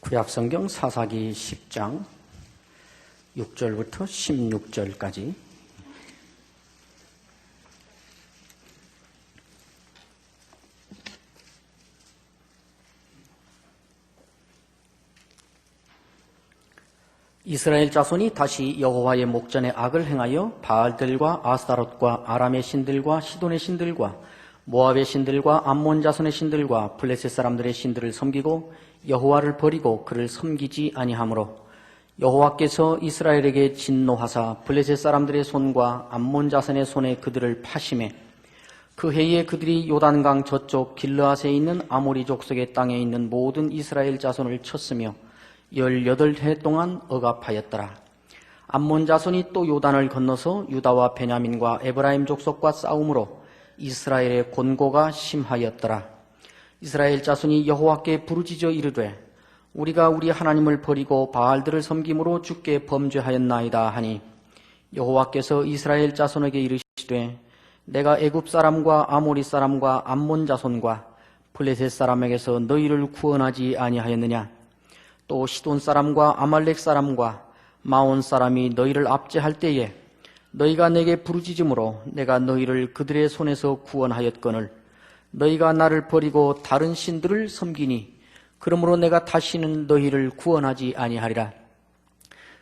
구약성경 사사기 10장 6절부터 16절까지. 이스라엘 자손이 다시 여호와의 목전에 악을 행하여 바알들과 아스타롯과 아람의 신들과 시돈의 신들과 모압의 신들과 암몬 자손의 신들과 블레셋 사람들의 신들을 섬기고 여호와를 버리고 그를 섬기지 아니하므로 여호와께서 이스라엘에게 진노하사 블레셋 사람들의 손과 암몬 자손의 손에 그들을 파심해 그 해에 그들이 요단강 저쪽 길르앗에 있는 아모리 족속의 땅에 있는 모든 이스라엘 자손을 쳤으며 18해 동안 억압하였더라. 암몬 자손이 또 요단을 건너서 유다와 베냐민과 에브라임 족속과 싸움으로 이스라엘의 곤고가 심하였더라. 이스라엘 자손이 여호와께 부르짖어 이르되 우리가 우리 하나님을 버리고 바알들을 섬김으로 주께 범죄하였나이다 하니 여호와께서 이스라엘 자손에게 이르시되 내가 애굽 사람과 아모리 사람과 암몬 자손과 블레셋 사람에게서 너희를 구원하지 아니하였느냐? 또 시돈 사람과 아말렉 사람과 마온 사람이 너희를 압제할 때에 너희가 내게 부르짖음으로 내가 너희를 그들의 손에서 구원하였거늘 너희가 나를 버리고 다른 신들을 섬기니 그러므로 내가 다시는 너희를 구원하지 아니하리라.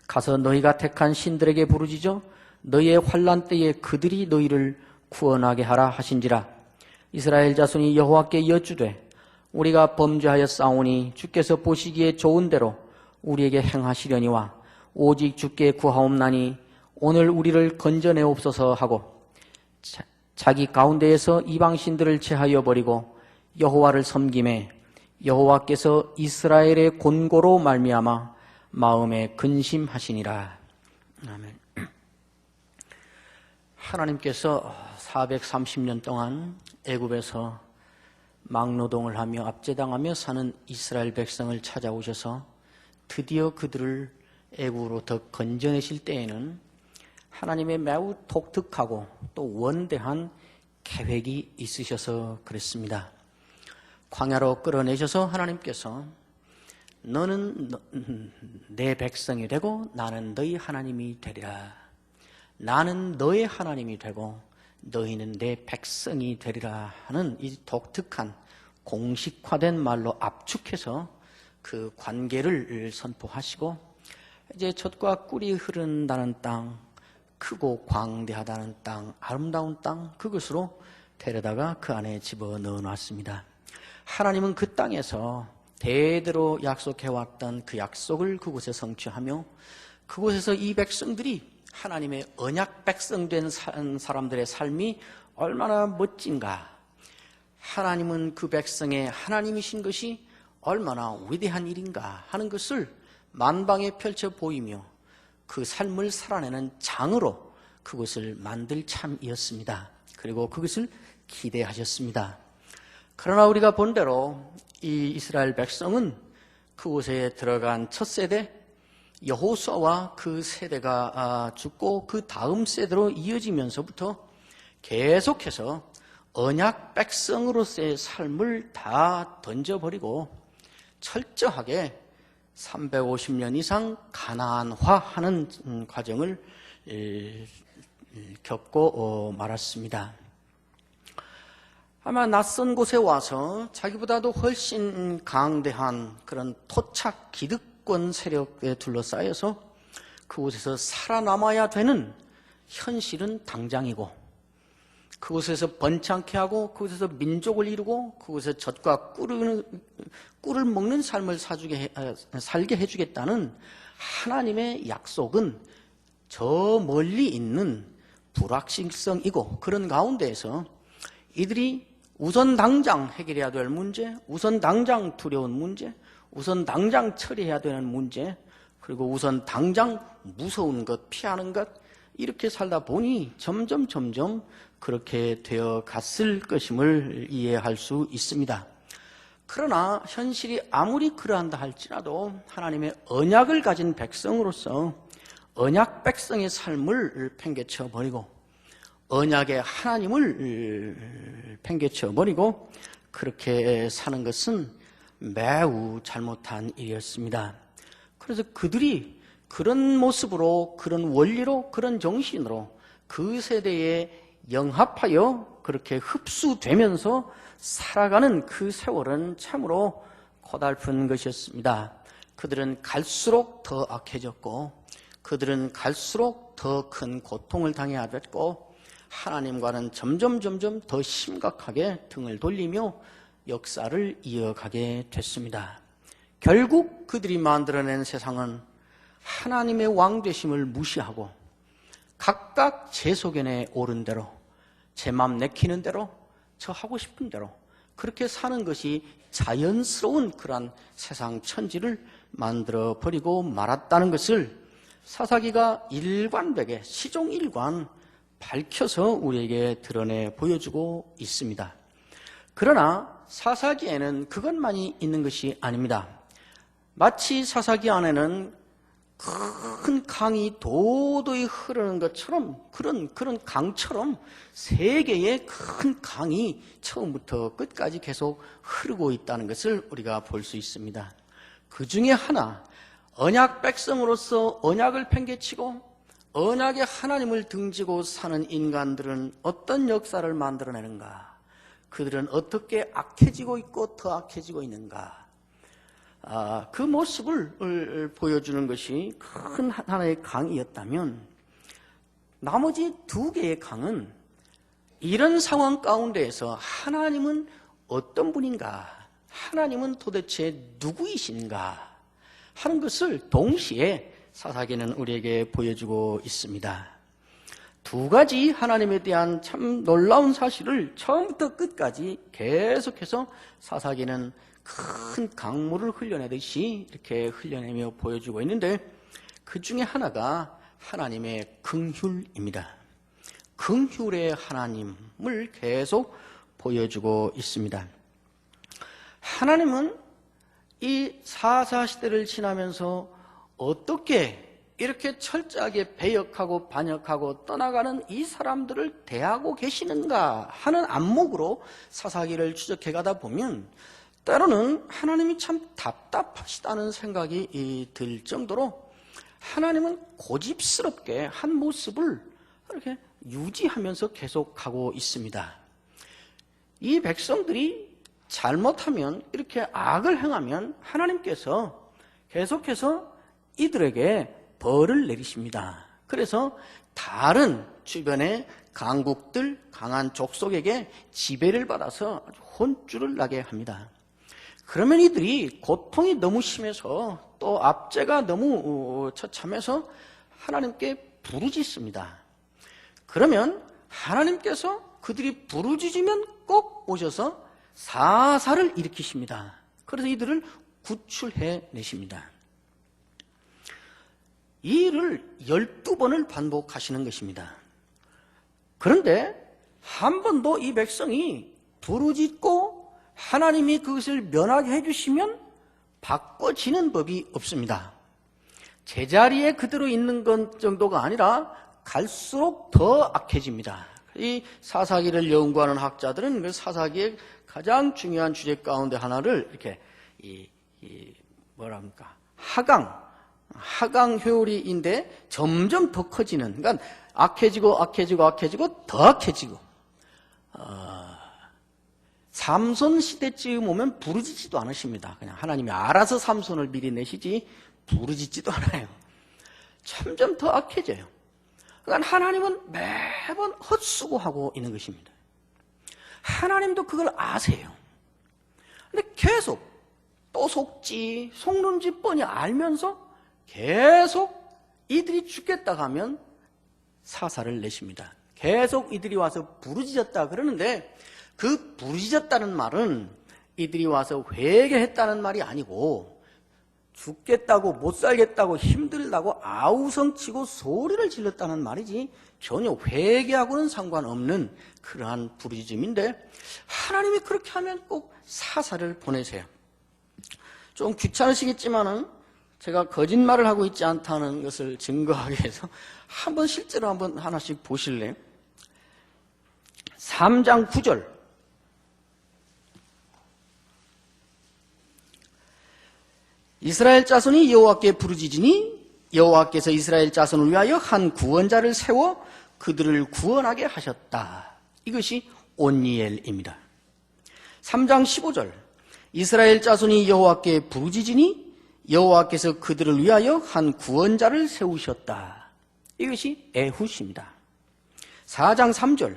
가서 너희가 택한 신들에게 부르짖어 너희의 환난 때에 그들이 너희를 구원하게 하라 하신지라. 이스라엘 자손이 여호와께 여쭈되 우리가 범죄하였사오니 주께서 보시기에 좋은 대로 우리에게 행하시려니와 오직 주께 구하옵나니 오늘 우리를 건져내옵소서 하고 자기 가운데에서 이방신들을 제하여 버리고 여호와를 섬김에 여호와께서 이스라엘의 곤고로 말미암아 마음에 근심하시니라. 아멘. 하나님께서 430년 동안 애굽에서 막노동을 하며 압제당하며 사는 이스라엘 백성을 찾아오셔서 드디어 그들을 애굽으로부터 건져내실 때에는 하나님의 매우 독특하고 또 원대한 계획이 있으셔서 그랬습니다. 광야로 끌어내셔서 하나님께서 너는 내 백성이 되고 나는 너희 하나님이 되리라. 나는 너의 하나님이 되고 너희는 내 백성이 되리라 하는 이 독특한 공식화된 말로 압축해서 그 관계를 선포하시고 이제 젖과 꿀이 흐른다는 땅, 크고 광대하다는 땅, 아름다운 땅, 그것으로 데려다가 그 안에 집어넣어 놨습니다. 하나님은 그 땅에서 대대로 약속해왔던 그 약속을 그곳에 성취하며 그곳에서 이 백성들이 하나님의 언약 백성된 사람들의 삶이 얼마나 멋진가, 하나님은 그 백성의 하나님이신 것이 얼마나 위대한 일인가 하는 것을 만방에 펼쳐 보이며 그 삶을 살아내는 장으로 그것을 만들 참이었습니다. 그리고 그것을 기대하셨습니다. 그러나 우리가 본 대로 이 이스라엘 백성은 그곳에 들어간 첫 세대 여호수아와 그 세대가 죽고 그 다음 세대로 이어지면서부터 계속해서 언약 백성으로서의 삶을 다 던져버리고 철저하게 350년 이상 가나안화하는 과정을 겪고 말았습니다. 아마 낯선 곳에 와서 자기보다도 훨씬 강대한 그런 토착 기득권 세력에 둘러싸여서 그곳에서 살아남아야 되는 현실은 당장이고, 그곳에서 번창케 하고 그곳에서 민족을 이루고 그곳에서 젖과 꿀을 먹는 삶을 살게 해주겠다는 하나님의 약속은 저 멀리 있는 불확실성이고, 그런 가운데에서 이들이 우선 당장 해결해야 될 문제, 우선 당장 두려운 문제, 우선 당장 처리해야 되는 문제, 그리고 우선 당장 무서운 것, 피하는 것, 이렇게 살다 보니 점점 그렇게 되어 갔을 것임을 이해할 수 있습니다. 그러나 현실이 아무리 그러한다 할지라도 하나님의 언약을 가진 백성으로서 언약 백성의 삶을 팽개쳐 버리고 언약의 하나님을 팽개쳐 버리고 그렇게 사는 것은 매우 잘못한 일이었습니다. 그래서 그들이 그런 모습으로, 그런 원리로, 그런 정신으로 그 세대에 영합하여 그렇게 흡수되면서 살아가는 그 세월은 참으로 고달픈 것이었습니다. 그들은 갈수록 더 악해졌고, 그들은 갈수록 더 큰 고통을 당해야 됐고, 하나님과는 점점 더 심각하게 등을 돌리며 역사를 이어가게 됐습니다. 결국 그들이 만들어낸 세상은 하나님의 왕되심을 무시하고 각각 제 소견에 옳은 대로, 제 맘 내키는 대로, 저 하고 싶은 대로 그렇게 사는 것이 자연스러운 그러한 세상 천지를 만들어 버리고 말았다는 것을 사사기가 일관되게 시종일관 밝혀서 우리에게 드러내 보여주고 있습니다. 그러나 사사기에는 그것만이 있는 것이 아닙니다. 마치 사사기 안에는 큰 강이 도도히 흐르는 것처럼, 그런 강처럼 세계의 큰 강이 처음부터 끝까지 계속 흐르고 있다는 것을 우리가 볼 수 있습니다. 그 중에 하나, 언약 백성으로서 언약을 팽개치고 언약의 하나님을 등지고 사는 인간들은 어떤 역사를 만들어내는가? 그들은 어떻게 악해지고 있고 더 악해지고 있는가? 그 모습을 보여주는 것이 큰 하나의 강이었다면, 나머지 두 개의 강은 이런 상황 가운데에서 하나님은 어떤 분인가, 하나님은 도대체 누구이신가 하는 것을 동시에 사사기는 우리에게 보여주고 있습니다. 두 가지 하나님에 대한 참 놀라운 사실을 처음부터 끝까지 계속해서 사사기는 큰 강물을 흘려내듯이 이렇게 흘려내며 보여주고 있는데, 그 중에 하나가 하나님의 긍휼입니다. 긍휼의 하나님을 계속 보여주고 있습니다. 하나님은 이 사사시대를 지나면서 어떻게 이렇게 철저하게 배역하고 반역하고 떠나가는 이 사람들을 대하고 계시는가 하는 안목으로 사사기를 추적해 가다 보면 때로는 하나님이 참 답답하시다는 생각이 들 정도로 하나님은 고집스럽게 한 모습을 이렇게 유지하면서 계속 가고 있습니다. 이 백성들이 잘못하면, 이렇게 악을 행하면 하나님께서 계속해서 이들에게 벌을 내리십니다. 그래서 다른 주변의 강국들, 강한 족속에게 지배를 받아서 아주 혼쭐을 나게 합니다. 그러면 이들이 고통이 너무 심해서, 또 압제가 너무 처참해서 하나님께 부르짖습니다. 그러면 하나님께서 그들이 부르짖으면 꼭 오셔서 사사를 일으키십니다. 그래서 이들을 구출해 내십니다. 이 일을 12번을 반복하시는 것입니다. 그런데 한 번도 이 백성이 부르짖고 하나님이 그것을 면하게 해주시면 바꿔지는 법이 없습니다. 제자리에 그대로 있는 것 정도가 아니라 갈수록 더 악해집니다. 이 사사기를 연구하는 학자들은 그 사사기의 가장 중요한 주제 가운데 하나를 이렇게 뭐랍니까? 하강 효리인데 점점 더 커지는, 그러니까 악해지고 더 악해지고, 삼손 시대쯤 오면 부르짖지도 않으십니다. 그냥 하나님이 알아서 삼손을 미리 내시지 부르짖지도 않아요. 점점 더 악해져요. 그러니까 하나님은 매번 헛수고하고 있는 것입니다. 하나님도 그걸 아세요. 근데 계속 또 속는지 뻔히 알면서 계속 이들이 죽겠다 하면 사사를 내십니다. 계속 이들이 와서 부르짖었다 그러는데, 그 부르짖었다는 말은 이들이 와서 회개했다는 말이 아니고, 죽겠다고 못 살겠다고 힘들다고 아우성치고 소리를 질렀다는 말이지 전혀 회개하고는 상관없는 그러한 부르짖음인데, 하나님이 그렇게 하면 꼭 사사를 보내세요. 좀 귀찮으시겠지만은 제가 거짓말을 하고 있지 않다는 것을 증거하기 위해서 한번 실제로 한번 하나씩 보실래요? 3장 9절. 이스라엘 자손이 여호와께 부르짖으니 여호와께서 이스라엘 자손을 위하여 한 구원자를 세워 그들을 구원하게 하셨다. 이것이 온니엘입니다. 3장 15절 이스라엘 자손이 여호와께 부르짖으니 여호와께서 그들을 위하여 한 구원자를 세우셨다. 이것이 에훗입니다. 4장 3절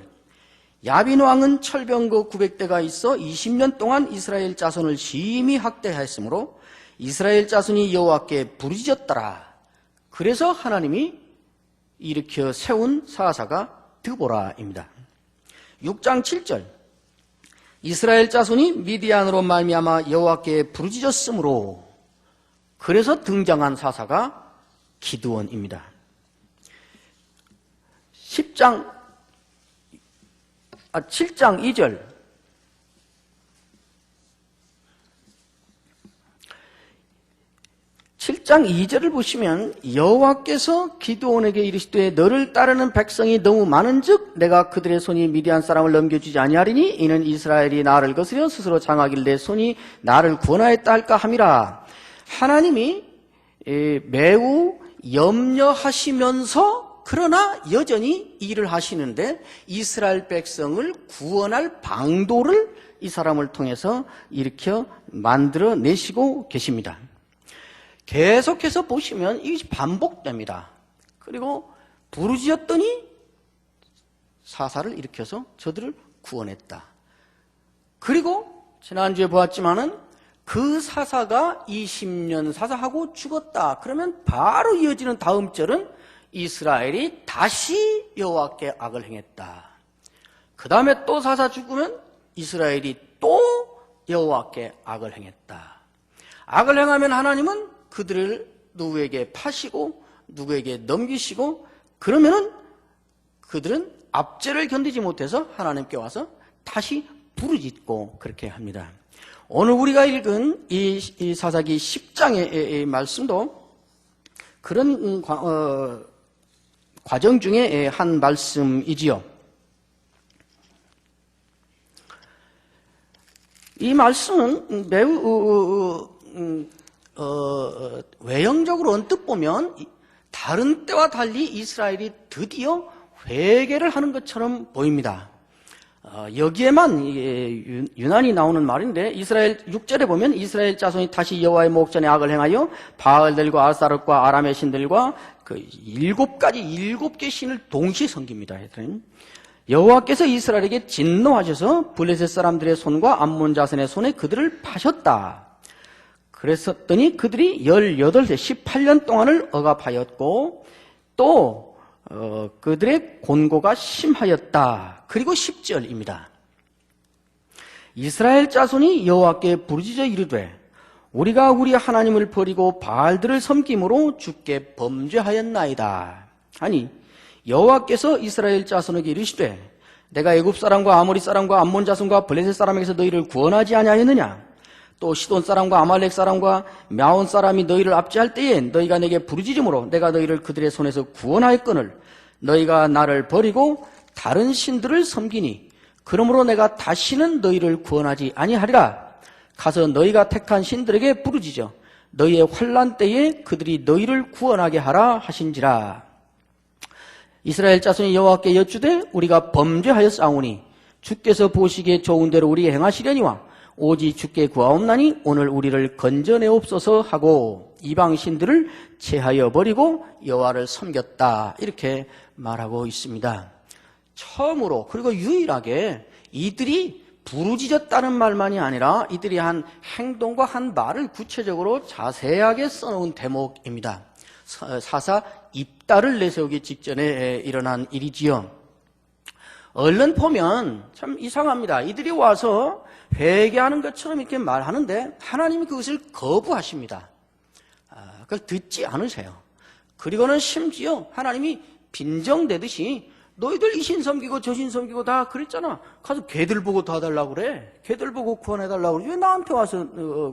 야빈 왕은 철병거 900대가 있어 20년 동안 이스라엘 자손을 심히 학대하였으므로 이스라엘 자손이 여호와께 부르짖었더라. 그래서 하나님이 일으켜 세운 사사가 드보라입니다. 6장 7절 이스라엘 자손이 미디안으로 말미암아 여호와께 부르짖었으므로 그래서 등장한 사사가 기드온입니다. 7장 2절 (7장 2절을) 보시면 여호와께서 기드온에게 이르시되 너를 따르는 백성이 너무 많은즉 내가 그들의 손이 미디안 사람을 넘겨주지 아니하리니 이는 이스라엘이 나를 거스려 스스로 장하길 내 손이 나를 구원하였다 할까 함이라. 하나님이 매우 염려하시면서 그러나 여전히 일을 하시는데 이스라엘 백성을 구원할 방도를 이 사람을 통해서 일으켜 만들어내시고 계십니다. 계속해서 보시면 이것이 반복됩니다. 그리고 부르짖었더니 사사를 일으켜서 저들을 구원했다. 그리고 지난주에 보았지만은 그 사사가 20년 사사하고 죽었다. 그러면 바로 이어지는 다음 절은 이스라엘이 다시 여호와께 악을 행했다. 그 다음에 또 사사 죽으면 이스라엘이 또 여호와께 악을 행했다. 악을 행하면 하나님은 그들을 누구에게 파시고 누구에게 넘기시고 그러면은 그들은 압제를 견디지 못해서 하나님께 와서 다시 부르짖고 그렇게 합니다. 오늘 우리가 읽은 이 사사기 10장의 말씀도 그런 과정 중에 한 말씀이지요. 이 말씀은 매우 외형적으로 언뜻 보면 다른 때와 달리 이스라엘이 드디어 회개를 하는 것처럼 보입니다. 여기에만 유난히 나오는 말인데 이스라엘 6절에 보면 이스라엘 자손이 다시 여호와의 목전에 악을 행하여 바알들과 아스타롯과 아람의 신들과 그 7개 신을 동시에 섬깁니다. 여호와께서 이스라엘에게 진노하셔서 블레셋 사람들의 손과 암몬 자손의 손에 그들을 파셨다. 그랬었더니 그들이 18세 18년 동안을 억압하였고 또 그들의 곤고가 심하였다. 그리고 10절입니다. 이스라엘 자손이 여호와께 부르짖어 이르되 우리가 우리 하나님을 버리고 바알들을 섬김으로 주께 범죄하였나이다. 아니 여호와께서 이스라엘 자손에게 이르시되 내가 애굽 사람과 아모리 사람과 암몬 자손과 블레셋 사람에게서 너희를 구원하지 아니하였느냐? 또 시돈 사람과 아말렉 사람과 мя온 사람이 너희를 압제할 때에 너희가 내게 부르짖음으로 내가 너희를 그들의 손에서 구원하였거늘 너희가 나를 버리고 다른 신들을 섬기니 그러므로 내가 다시는 너희를 구원하지 아니하리라. 가서 너희가 택한 신들에게 부르짖어 너희의 환난 때에 그들이 너희를 구원하게 하라 하신지라. 이스라엘 자손이 여호와께 여쭈되 우리가 범죄하였사오니 주께서 보시기에 좋은 대로 우리에 행하시려니와 오직 주께 구하옵나니 오늘 우리를 건져내옵소서 하고 이방 신들을 제하여 버리고 여호와를 섬겼다. 이렇게 말하고 있습니다. 처음으로 그리고 유일하게 이들이 부르짖었다는 말만이 아니라 이들이 한 행동과 한 말을 구체적으로 자세하게 써놓은 대목입니다. 사사 입다를 내세우기 직전에 일어난 일이지요. 얼른 보면 참 이상합니다. 이들이 와서 회개하는 것처럼 이렇게 말하는데 하나님이 그것을 거부하십니다. 그걸 듣지 않으세요. 그리고는 심지어 하나님이 빈정대듯이 너희들 이 신 섬기고 저 신 섬기고 다 그랬잖아. 가서 걔들 보고 도와달라고 그래. 걔들 보고 구원해달라고 그래. 왜 나한테 와서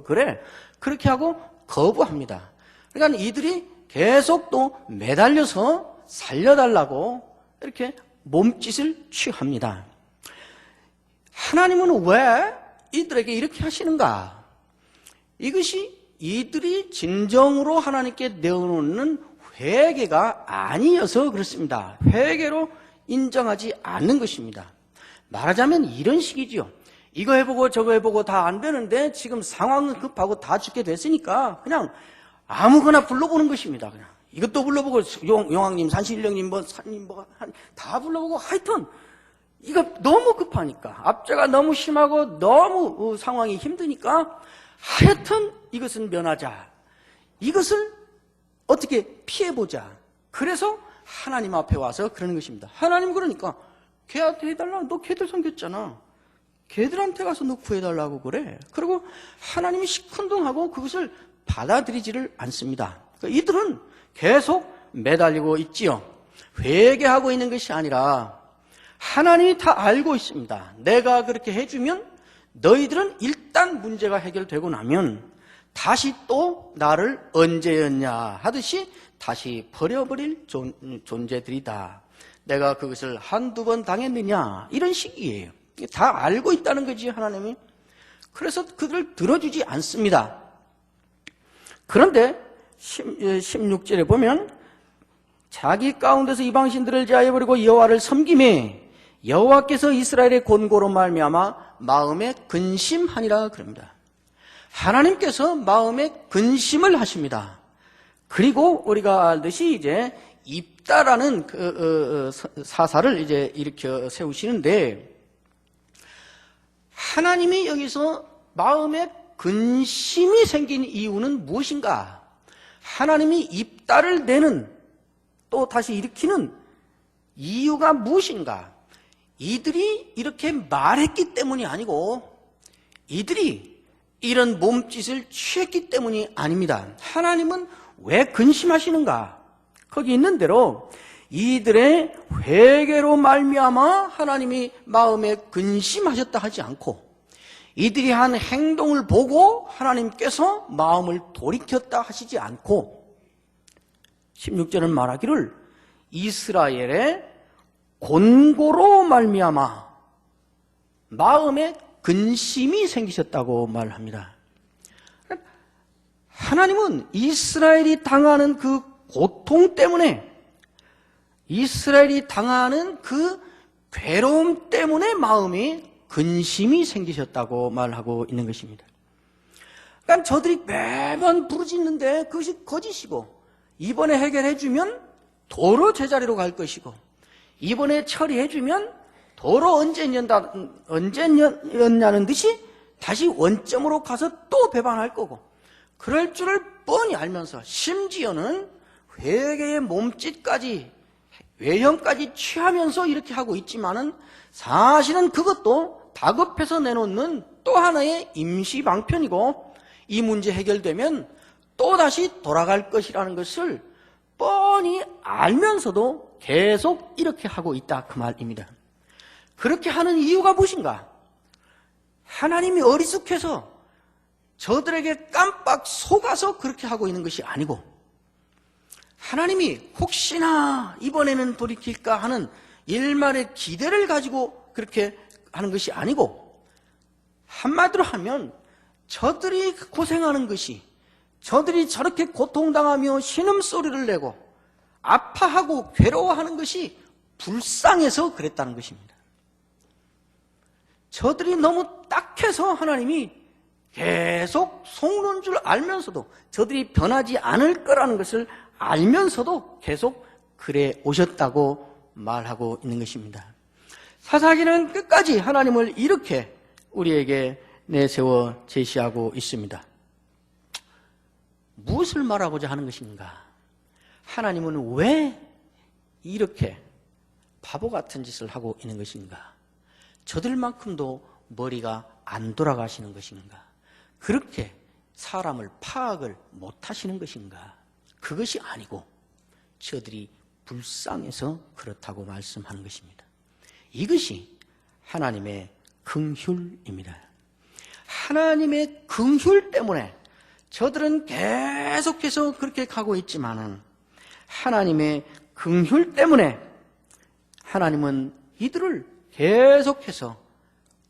그래? 그렇게 하고 거부합니다. 그러니까 이들이 계속 또 매달려서 살려달라고 이렇게 몸짓을 취합니다. 하나님은 왜 이들에게 이렇게 하시는가? 이것이 이들이 진정으로 하나님께 내어놓는 회개가 아니어서 그렇습니다. 회개로 인정하지 않는 것입니다. 말하자면 이런 식이지요. 이거 해보고 저거 해보고 다 안 되는데 지금 상황은 급하고 다 죽게 됐으니까 그냥 아무거나 불러보는 것입니다. 그냥 이것도 불러보고 용왕님, 산신령님, 산님 다 불러보고 하여튼 이거 너무 급하니까 압제가 너무 심하고 너무 상황이 힘드니까 하여튼 이것은 면하자. 이것을 어떻게 피해보자. 그래서 하나님 앞에 와서 그러는 것입니다. 하나님 그러니까 걔한테 해달라. 너 걔들 섬겼잖아. 걔들한테 가서 너 구해달라고 그래. 그리고 하나님이 시큰둥하고 그것을 받아들이지를 않습니다. 그러니까 이들은 계속 매달리고 있지요. 회개하고 있는 것이 아니라 하나님이 다 알고 있습니다. 내가 그렇게 해주면 너희들은 일단 문제가 해결되고 나면 다시 또 나를 언제였냐 하듯이 다시 버려버릴 존재들이다. 내가 그것을 한두 번 당했느냐 이런 식이에요. 다 알고 있다는 거지 하나님이. 그래서 그들을 들어주지 않습니다. 그런데 16절에 보면 자기 가운데서 이방신들을 제하여버리고 여호와를 섬기매 여호와께서 이스라엘의 곤고로 말미암아 마음에 근심하니라 그럽니다. 하나님께서 마음에 근심을 하십니다. 그리고 우리가 알듯이 이제 입다라는 사사를 이제 일으켜 세우시는데 하나님이 여기서 마음에 근심이 생긴 이유는 무엇인가? 하나님이 입다를 내는 또 다시 일으키는 이유가 무엇인가? 이들이 이렇게 말했기 때문이 아니고 이들이 이런 몸짓을 취했기 때문이 아닙니다. 하나님은 왜 근심하시는가? 거기 있는 대로 이들의 회개로 말미암아 하나님이 마음에 근심하셨다 하지 않고 이들이 한 행동을 보고 하나님께서 마음을 돌이켰다 하시지 않고 16절은 말하기를 이스라엘의 곤고로 말미암아 마음에 근심이 생기셨다고 말합니다. 하나님은 이스라엘이 당하는 그 고통 때문에 이스라엘이 당하는 그 괴로움 때문에 마음이 근심이 생기셨다고 말하고 있는 것입니다. 그러니까 저들이 매번 부르짖는데 그것이 거짓이고 이번에 해결해주면 도로 제자리로 갈 것이고 이번에 처리해주면 도로 언제였냐는 듯이 다시 원점으로 가서 또 배반할 거고 그럴 줄을 뻔히 알면서 심지어는 회개의 몸짓까지 외형까지 취하면서 이렇게 하고 있지만은 사실은 그것도 다급해서 내놓는 또 하나의 임시 방편이고 이 문제 해결되면 또다시 돌아갈 것이라는 것을 뻔히 알면서도 계속 이렇게 하고 있다 그 말입니다. 그렇게 하는 이유가 무엇인가? 하나님이 어리숙해서 저들에게 깜빡 속아서 그렇게 하고 있는 것이 아니고 하나님이 혹시나 이번에는 돌이킬까 하는 일말의 기대를 가지고 그렇게 하는 것이 아니고 한마디로 하면 저들이 고생하는 것이 저들이 저렇게 고통당하며 신음소리를 내고 아파하고 괴로워하는 것이 불쌍해서 그랬다는 것입니다. 저들이 너무 딱해서 하나님이 계속 속는 줄 알면서도 저들이 변하지 않을 거라는 것을 알면서도 계속 그래 오셨다고 말하고 있는 것입니다. 사사기는 끝까지 하나님을 이렇게 우리에게 내세워 제시하고 있습니다. 무엇을 말하고자 하는 것인가? 하나님은 왜 이렇게 바보 같은 짓을 하고 있는 것인가? 저들만큼도 머리가 안 돌아가시는 것인가? 그렇게 사람을 파악을 못하시는 것인가? 그것이 아니고 저들이 불쌍해서 그렇다고 말씀하는 것입니다. 이것이 하나님의 긍휼입니다. 하나님의 긍휼 때문에 저들은 계속해서 그렇게 가고 있지만은 하나님의 긍휼 때문에 하나님은 이들을 계속해서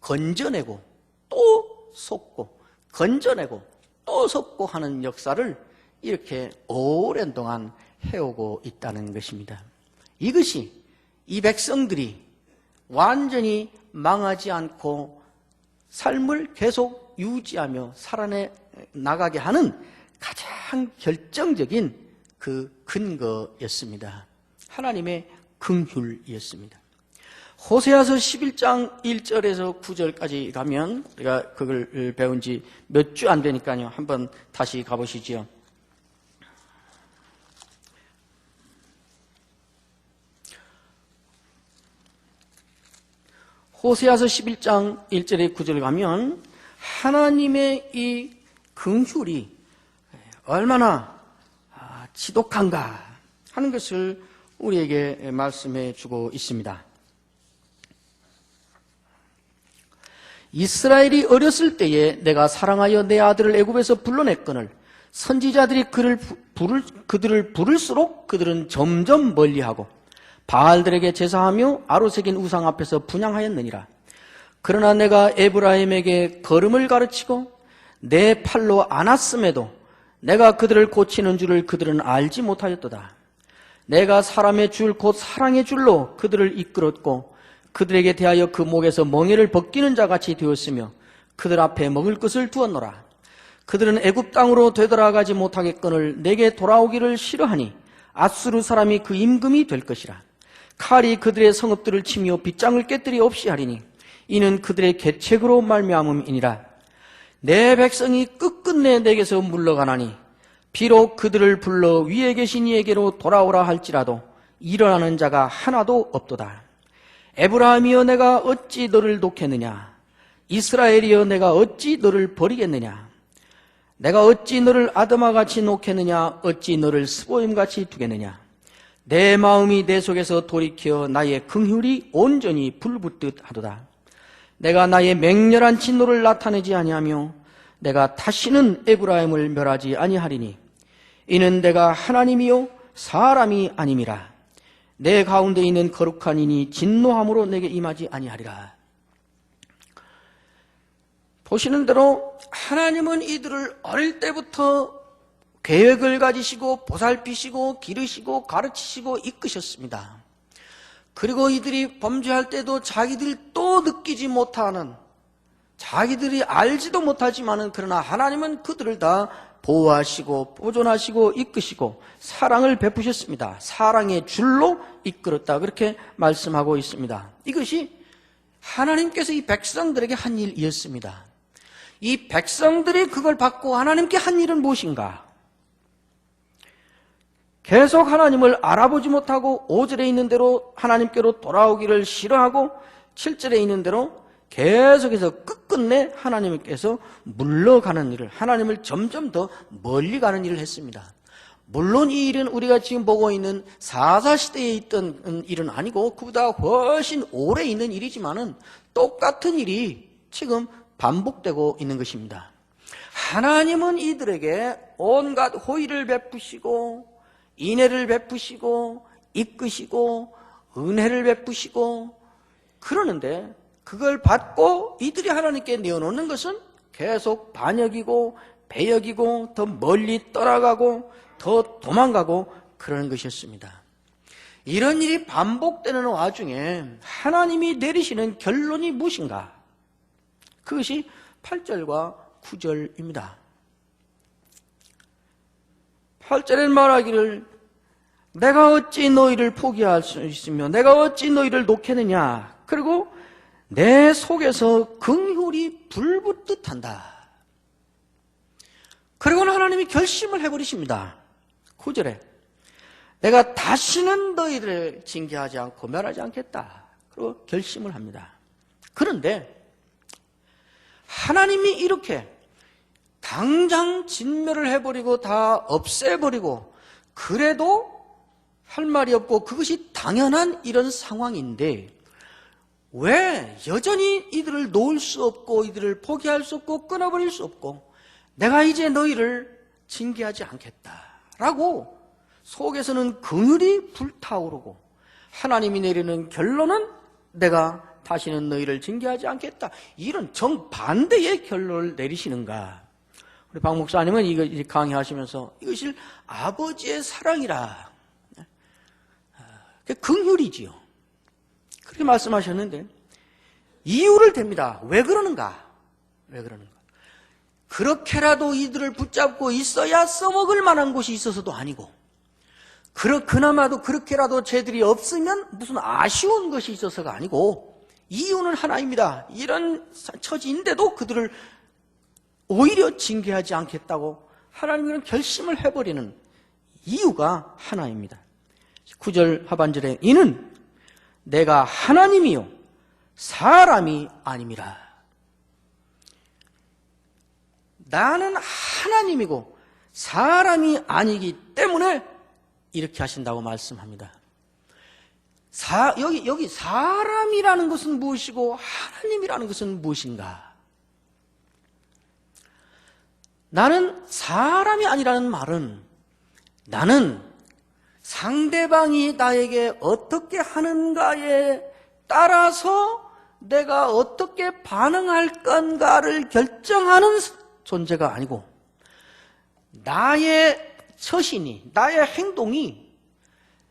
건져내고 또 속고 건져내고 또 섞고 하는 역사를 이렇게 오랜 동안 해오고 있다는 것입니다. 이것이 이 백성들이 완전히 망하지 않고 삶을 계속 유지하며 살아나가게 하는 가장 결정적인 그 근거였습니다. 하나님의 긍휼이었습니다. 호세아서 11장 1절에서 9절까지 가면 우리가 그걸 배운 지 몇 주 안 되니까요. 한번 다시 가보시죠. 호세아서 11장 1절에 9절 가면 하나님의 이 긍휼이 얼마나 지독한가 하는 것을 우리에게 말씀해 주고 있습니다. 이스라엘이 어렸을 때에 내가 사랑하여 내 아들을 애굽에서 불러냈거늘 선지자들이 그들을 부를수록 그들은 점점 멀리하고 바알들에게 제사하며 아로새긴 우상 앞에서 분향하였느니라. 그러나 내가 에브라임에게 걸음을 가르치고 내 팔로 안았음에도 내가 그들을 고치는 줄을 그들은 알지 못하였도다. 내가 사람의 줄 곧 사랑의 줄로 그들을 이끌었고 그들에게 대하여 그 목에서 멍에를 벗기는 자같이 되었으며 그들 앞에 먹을 것을 두었노라. 그들은 애굽 땅으로 되돌아가지 못하겠거늘 내게 돌아오기를 싫어하니 아수르 사람이 그 임금이 될 것이라. 칼이 그들의 성읍들을 치며 빗장을 깨뜨리 없이 하리니 이는 그들의 계책으로 말미암음이니라. 내 백성이 끝끝내 내게서 물러가나니 비록 그들을 불러 위에 계신 이에게로 돌아오라 할지라도 일어나는 자가 하나도 없도다. 에브라임이여 내가 어찌 너를 놓겠느냐? 이스라엘이여 내가 어찌 너를 버리겠느냐? 내가 어찌 너를 아드마같이 놓겠느냐? 어찌 너를 스보임같이 두겠느냐? 내 마음이 내 속에서 돌이켜 나의 긍휼이 온전히 불붙듯 하도다. 내가 나의 맹렬한 진노를 나타내지 아니하며 내가 다시는 에브라임을 멸하지 아니하리니 이는 내가 하나님이요 사람이 아님이라. 내 가운데 있는 거룩한 이니 진노함으로 내게 임하지 아니하리라. 보시는 대로 하나님은 이들을 어릴 때부터 계획을 가지시고 보살피시고 기르시고 가르치시고 이끄셨습니다. 그리고 이들이 범죄할 때도 자기들도 느끼지 못하는, 자기들이 알지도 못하지만은 그러나 하나님은 그들을 다 보호하시고 보존하시고 이끄시고 사랑을 베푸셨습니다. 사랑의 줄로 이끌었다, 그렇게 말씀하고 있습니다. 이것이 하나님께서 이 백성들에게 한 일이었습니다. 이 백성들이 그걸 받고 하나님께 한 일은 무엇인가? 계속 하나님을 알아보지 못하고 5절에 있는 대로 하나님께로 돌아오기를 싫어하고 7절에 있는 대로 계속해서 끝끝내 하나님께서 물러가는 일을, 하나님을 점점 더 멀리 가는 일을 했습니다. 물론 이 일은 우리가 지금 보고 있는 사사시대에 있던 일은 아니고 그보다 훨씬 오래 있는 일이지만은 똑같은 일이 지금 반복되고 있는 것입니다. 하나님은 이들에게 온갖 호의를 베푸시고 인애를 베푸시고 이끄시고 은혜를 베푸시고 그러는데 그걸 받고 이들이 하나님께 내어놓는 것은 계속 반역이고 배역이고 더 멀리 떠나가고 더 도망가고 그러는 것이었습니다. 이런 일이 반복되는 와중에 하나님이 내리시는 결론이 무엇인가? 그것이 8절과 9절입니다. 8절에 말하기를 내가 어찌 너희를 포기할 수 있으며 내가 어찌 너희를 놓겠느냐? 그리고 내 속에서 긍휼이 불붙듯 한다. 그리고는 하나님이 결심을 해버리십니다. 9절에 내가 다시는 너희를 징계하지 않고 멸하지 않겠다. 그리고 결심을 합니다. 그런데 하나님이 이렇게 당장 진멸을 해버리고 다 없애버리고 그래도 할 말이 없고 그것이 당연한 이런 상황인데 왜 여전히 이들을 놓을 수 없고 이들을 포기할 수 없고 끊어버릴 수 없고 내가 이제 너희를 징계하지 않겠다라고 속에서는 긍휼이 불타오르고 하나님이 내리는 결론은 내가 다시는 너희를 징계하지 않겠다, 이런 정반대의 결론을 내리시는가? 우리 박 목사님은 이거 강의하시면서 이것을 아버지의 사랑이라, 긍휼이지요. 그렇게 말씀하셨는데 이유를 댑니다. 왜 그러는가? 왜 그러는가? 그렇게라도 이들을 붙잡고 있어야 써먹을 만한 곳이 있어서도 아니고, 그나마도 그렇게라도 쟤들이 없으면 무슨 아쉬운 것이 있어서가 아니고, 이유는 하나입니다. 이런 처지인데도 그들을 오히려 징계하지 않겠다고 하나님은 결심을 해버리는 이유가 하나입니다. 9절 하반절에 이는 내가 하나님이요 사람이 아님이라. 나는 하나님이고 사람이 아니기 때문에 이렇게 하신다고 말씀합니다. 여기 사람이라는 것은 무엇이고 하나님이라는 것은 무엇인가? 나는 사람이 아니라는 말은 나는 상대방이 나에게 어떻게 하는가에 따라서 내가 어떻게 반응할 건가를 결정하는 존재가 아니고, 나의 처신이, 나의 행동이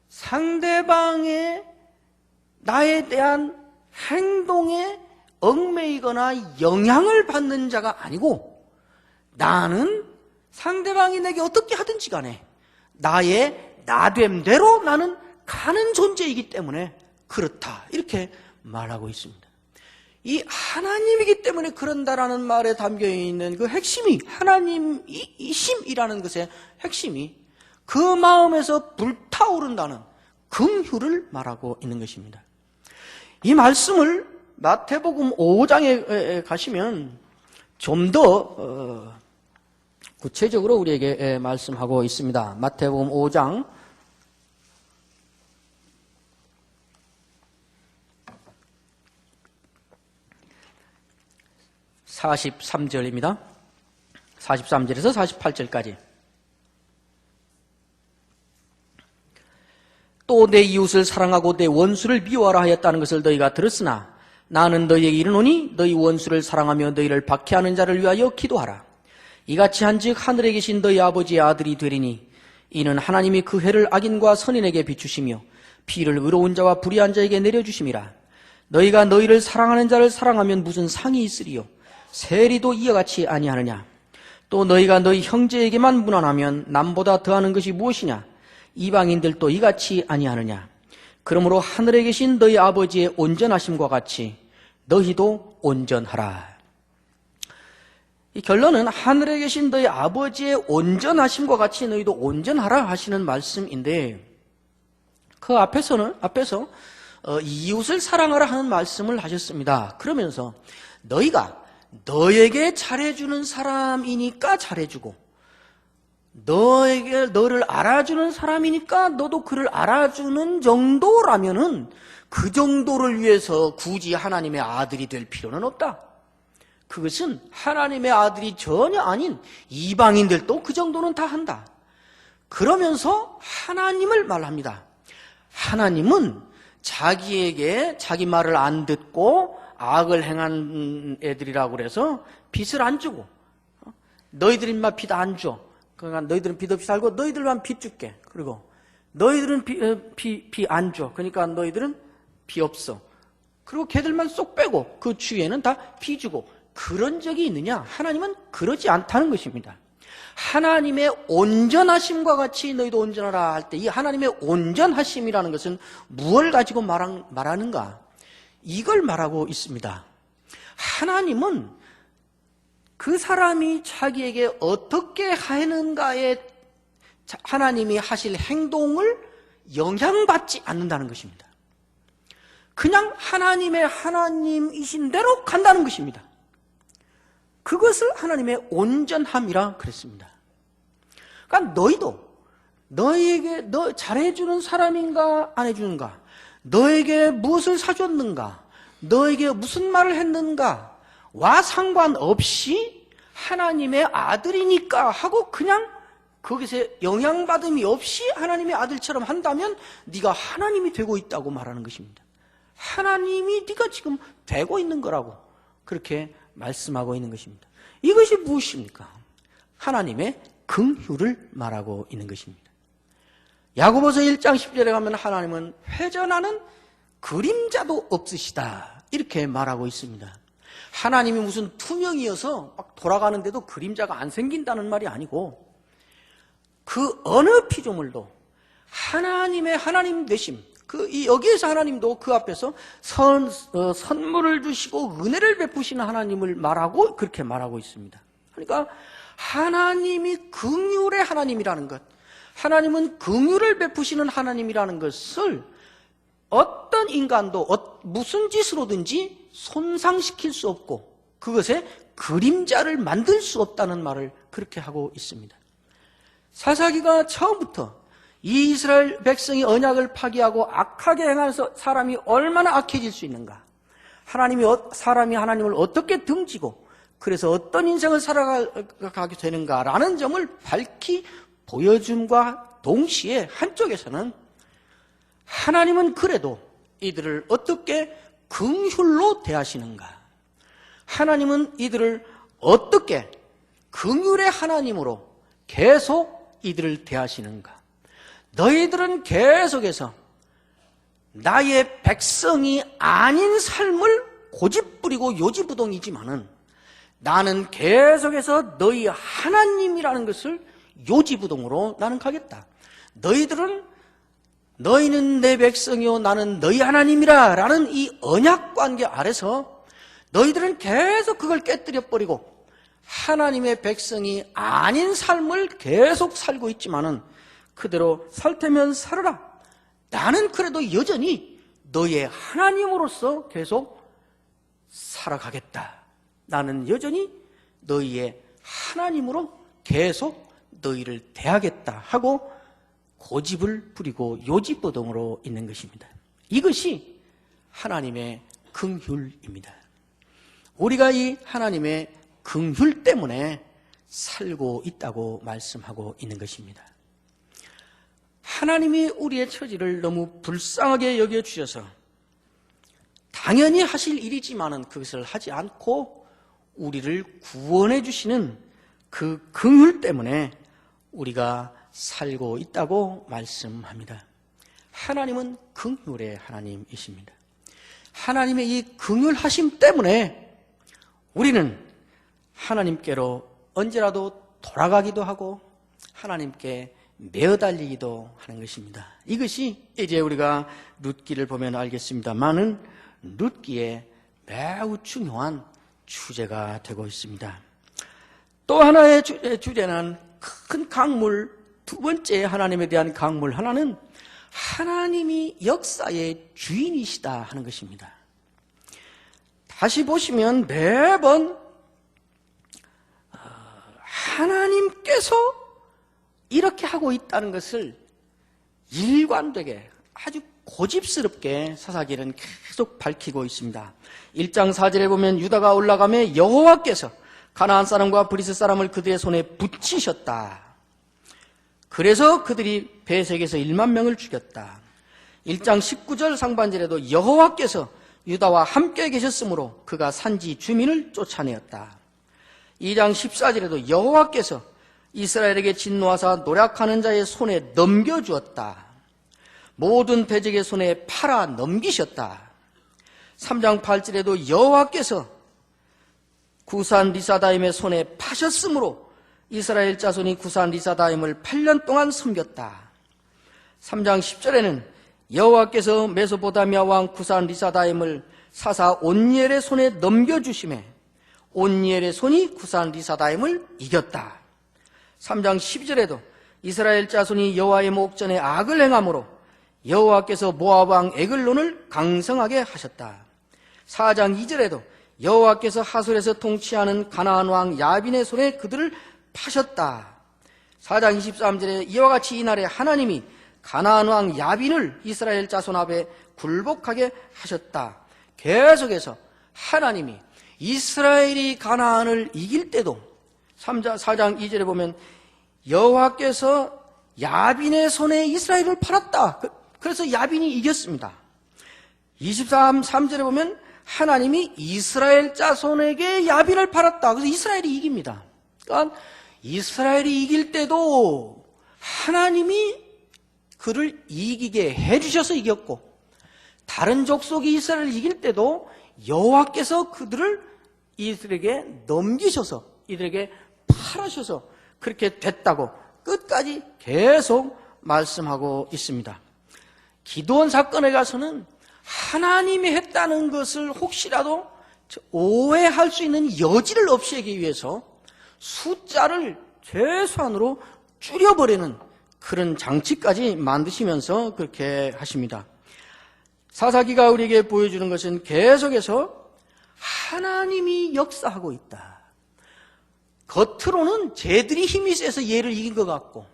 상대방의 나에 대한 행동에 얽매이거나 영향을 받는 자가 아니고, 나는 상대방이 내게 어떻게 하든지 간에 나의 나됨대로 나는 가는 존재이기 때문에 그렇다, 이렇게 말하고 있습니다. 이 하나님이기 때문에 그런다라는 말에 담겨있는 그 핵심이, 하나님이심이라는 것의 핵심이 그 마음에서 불타오른다는 긍휼을 말하고 있는 것입니다. 이 말씀을 마태복음 5장에 가시면 좀 더 구체적으로 우리에게 말씀하고 있습니다. 마태복음 5장 43절입니다. 43절에서 48절까지. 또 내 이웃을 사랑하고 내 원수를 미워하라 하였다는 것을 너희가 들었으나 나는 너희에게 이르노니 너희 원수를 사랑하며 너희를 박해하는 자를 위하여 기도하라. 이같이 한즉 하늘에 계신 너희 아버지의 아들이 되리니 이는 하나님이 그 해를 악인과 선인에게 비추시며 비를 의로운 자와 불의한 자에게 내려주심이라. 너희가 너희를 사랑하는 자를 사랑하면 무슨 상이 있으리요? 세리도 이와 같이 아니하느냐? 또 너희가 너희 형제에게만 무난하면 남보다 더하는 것이 무엇이냐? 이방인들도 이같이 아니하느냐? 그러므로 하늘에 계신 너희 아버지의 온전하심과 같이 너희도 온전하라. 이 결론은 하늘에 계신 너희 아버지의 온전하심과 같이 너희도 온전하라 하시는 말씀인데, 그 앞에서 이웃을 사랑하라 하는 말씀을 하셨습니다. 그러면서 너희가 너에게 잘해주는 사람이니까 잘해주고, 너를 알아주는 사람이니까 너도 그를 알아주는 정도라면은 그 정도를 위해서 굳이 하나님의 아들이 될 필요는 없다. 그것은 하나님의 아들이 전혀 아닌 이방인들도 그 정도는 다 한다. 그러면서 하나님을 말합니다. 하나님은 자기에게 자기 말을 안 듣고 악을 행한 애들이라고 그래서 빚을 안 주고, 너희들 인마 빚 안 줘. 그러니까 너희들은 빚 없이 살고 너희들만 빚 줄게. 그리고 너희들은 빚 안 줘. 그러니까 너희들은 빚 없어. 그리고 걔들만 쏙 빼고 그 주위에는 다 빚 주고. 그런 적이 있느냐? 하나님은 그러지 않다는 것입니다. 하나님의 온전하심과 같이 너희도 온전하라 할 때 이 하나님의 온전하심이라는 것은 무엇을 가지고 말하는가? 이걸 말하고 있습니다. 하나님은 그 사람이 자기에게 어떻게 하는가에 하나님이 하실 행동을 영향받지 않는다는 것입니다. 그냥 하나님의 하나님이신 대로 간다는 것입니다. 그것을 하나님의 온전함이라 그랬습니다. 그러니까 너희도 너희에게 잘해주는 사람인가 안 해주는가, 너에게 무엇을 사줬는가, 너에게 무슨 말을 했는가와 상관없이 하나님의 아들이니까 하고 그냥 거기서 영향받음이 없이 하나님의 아들처럼 한다면 네가 하나님이 되고 있다고 말하는 것입니다. 하나님이 네가 지금 되고 있는 거라고 그렇게 말씀하고 있는 것입니다. 이것이 무엇입니까? 하나님의 긍휼을 말하고 있는 것입니다. 야고보서 1장 10절에 가면 하나님은 회전하는 그림자도 없으시다 이렇게 말하고 있습니다. 하나님이 무슨 투명이어서 막 돌아가는데도 그림자가 안 생긴다는 말이 아니고 그 어느 피조물도 하나님의 하나님 되심, 여기에서 하나님도 그 앞에서 선물을 주시고 은혜를 베푸시는 하나님을 말하고 그렇게 말하고 있습니다. 그러니까 하나님이 긍휼의 하나님이라는 것, 하나님은 긍휼을 베푸시는 하나님이라는 것을 어떤 인간도 무슨 짓으로든지 손상시킬 수 없고 그것에 그림자를 만들 수 없다는 말을 그렇게 하고 있습니다. 사사기가 처음부터 이 이스라엘 백성이 언약을 파기하고 악하게 행해서 사람이 얼마나 악해질 수 있는가, 사람이 하나님을 어떻게 등지고 그래서 어떤 인생을 살아가게 되는가라는 점을 밝히 보여줌과 동시에 한쪽에서는 하나님은 그래도 이들을 어떻게 긍휼로 대하시는가, 하나님은 이들을 어떻게 긍휼의 하나님으로 계속 이들을 대하시는가, 너희들은 계속해서 나의 백성이 아닌 삶을 고집부리고 요지부동이지만은 나는 계속해서 너희 하나님이라는 것을 요지부동으로 나는 가겠다. 너희는 내 백성이요 나는 너희 하나님이라 라는 이 언약관계 아래서 너희들은 계속 그걸 깨뜨려버리고 하나님의 백성이 아닌 삶을 계속 살고 있지만은 그대로 살 테면 살아라. 나는 그래도 여전히 너희의 하나님으로서 계속 살아가겠다. 나는 여전히 너희의 하나님으로 계속 너희를 대하겠다 하고 고집을 부리고 요지부동으로 있는 것입니다. 이것이 하나님의 긍휼입니다. 우리가 이 하나님의 긍휼 때문에 살고 있다고 말씀하고 있는 것입니다. 하나님이 우리의 처지를 너무 불쌍하게 여겨주셔서 당연히 하실 일이지만은 그것을 하지 않고 우리를 구원해 주시는 그 긍휼 때문에 우리가 살고 있다고 말씀합니다. 하나님은 긍휼의 하나님이십니다. 하나님의 이 긍휼하심 때문에 우리는 하나님께로 언제라도 돌아가기도 하고 하나님께 매어달리기도 하는 것입니다. 이것이 이제 우리가 룻기를 보면 알겠습니다만은 룻기에 매우 중요한 주제가 되고 있습니다. 또 하나의 주제는 큰 강물, 두 번째 하나님에 대한 강물 하나는 하나님이 역사의 주인이시다 하는 것입니다. 다시 보시면 매번 하나님께서 이렇게 하고 있다는 것을 일관되게 아주 고집스럽게 사사기는 계속 밝히고 있습니다. 1장 4절에 보면 유다가 올라가며 여호와께서 가나안 사람과 브리스 사람을 그들의 손에 붙이셨다. 그래서 그들이 베색에서 1만 명을 죽였다. 1장 19절 상반절에도 여호와께서 유다와 함께 계셨으므로 그가 산지 주민을 쫓아내었다. 2장 14절에도 여호와께서 이스라엘에게 진노하사 노략하는 자의 손에 넘겨주었다. 모든 대적의 손에 팔아 넘기셨다. 3장 8절에도 여호와께서 구산 리사다임의 손에 파셨으므로 이스라엘 자손이 구산 리사다임을 8년 동안 섬겼다. 3장 10절에는 여호와께서 메소포타미아 왕 구산 리사다임을 사사 온니엘의 손에 넘겨주심에 온니엘의 손이 구산 리사다임을 이겼다. 3장 12절에도 이스라엘 자손이 여호와의 목전에 악을 행함으로 여호와께서 모압 왕 에글론을 강성하게 하셨다. 4장 2절에도 여호와께서 하솔에서 통치하는 가나안 왕 야빈의 손에 그들을 파셨다. 4장 23절에 이와 같이 이날에 하나님이 가나안 왕 야빈을 이스라엘 자손 앞에 굴복하게 하셨다. 계속해서 하나님이 이스라엘이 가나안을 이길 때도 4장 2절에 보면 여호와께서 야빈의 손에 이스라엘을 팔았다. 그래서 야빈이 이겼습니다. 23절에 보면 하나님이 이스라엘 자손에게 야빈을 팔았다. 그래서 이스라엘이 이깁니다. 그러니까 이스라엘이 이길 때도 하나님이 그를 이기게 해주셔서 이겼고, 다른 족속이 이스라엘을 이길 때도 여호와께서 그들을 이들에게 넘기셔서, 이들에게 팔아셔서 그렇게 됐다고 끝까지 계속 말씀하고 있습니다. 기드온 사건에 가서는 하나님이 했다는 것을 혹시라도 오해할 수 있는 여지를 없애기 위해서 숫자를 최소한으로 줄여버리는 그런 장치까지 만드시면서 그렇게 하십니다. 사사기가 우리에게 보여주는 것은 계속해서 하나님이 역사하고 있다. 겉으로는 쟤들이 힘이 세서 얘를 이긴 것 같고,